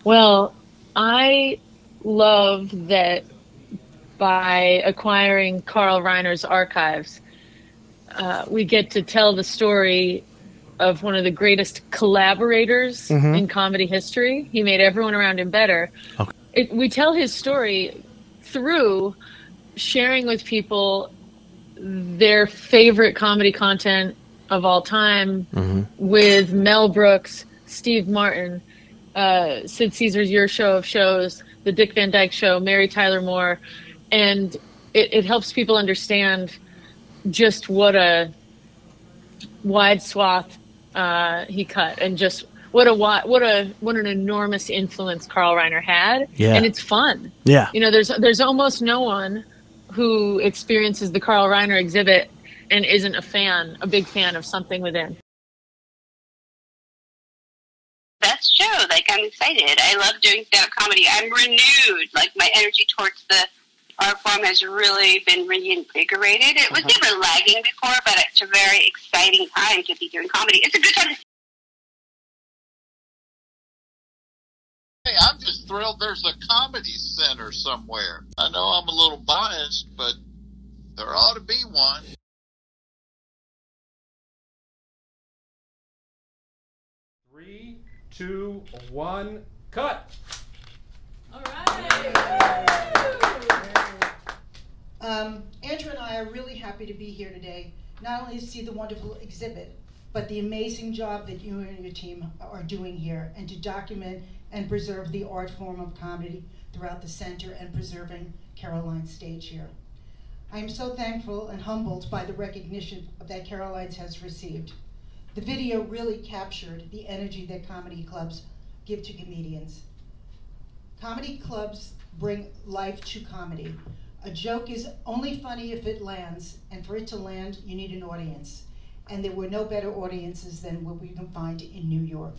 Well, I love that by acquiring Carl Reiner's archives, we get to tell the story of one of the greatest collaborators Mm-hmm. in comedy history. He made everyone around him better. Okay. We tell his story through sharing with people their favorite comedy content of all time Mm-hmm. with Mel Brooks, Steve Martin, Sid Caesar's Your Show of Shows, The Dick Van Dyke Show, Mary Tyler Moore. And it helps people understand just what a wide swath he cut, and just what an enormous influence Carl Reiner had. And Yeah. it's fun. Yeah. There's almost no one who experiences the Carl Reiner exhibit and isn't a big fan of Something Within. Best show. Like, I'm excited. I love doing stand-up comedy. I'm renewed. Like, my energy towards the art form has really been reinvigorated. It was never lagging before, but it's a very exciting time to be doing comedy. It's a good time to... Hey, I'm just thrilled there's a comedy center somewhere. I know I'm a little biased, but there ought to be one. Three, two, one, cut. All right. Andrew and I are really happy to be here today, not only to see the wonderful exhibit, but the amazing job that you and your team are doing here, and to document and preserve the art form of comedy throughout the center and preserving Caroline's stage here. I am so thankful and humbled by the recognition that Caroline's has received. The video really captured the energy that comedy clubs give to comedians. Comedy clubs bring life to comedy. A joke is only funny if it lands, and for it to land, you need an audience. And there were no better audiences than what we can find in New York.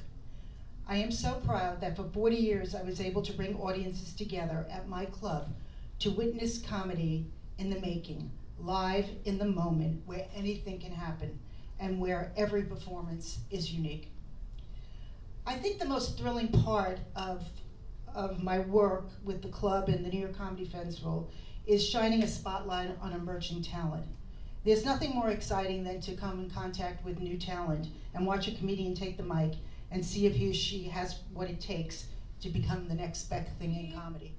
I am so proud that for 40 years I was able to bring audiences together at my club to witness comedy in the making, live in the moment, where anything can happen and where every performance is unique. I think the most thrilling part of my work with the club and the New York Comedy Festival is shining a spotlight on emerging talent. There's nothing more exciting than to come in contact with new talent and watch a comedian take the mic and see if he or she has what it takes to become the next best thing in comedy.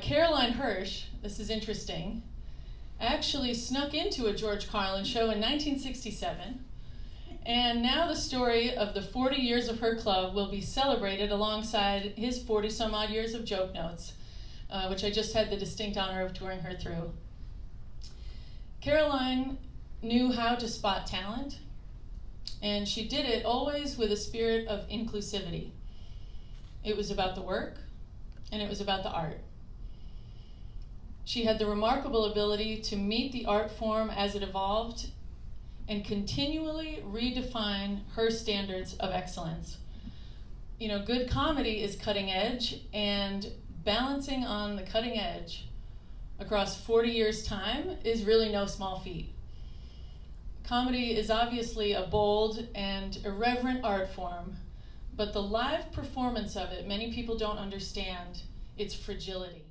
Caroline Hirsch, this is interesting, actually snuck into a George Carlin show in 1967, and now the story of the 40 years of her club will be celebrated alongside his 40-some-odd years of joke notes, which I just had the distinct honor of touring her through. Caroline knew how to spot talent, and she did it always with a spirit of inclusivity. It was about the work, and it was about the art. She had the remarkable ability to meet the art form as it evolved and continually redefine her standards of excellence. You know, good comedy is cutting edge, and balancing on the cutting edge across 40 years' time is really no small feat. Comedy is obviously a bold and irreverent art form, but the live performance of it, many people don't understand its fragility.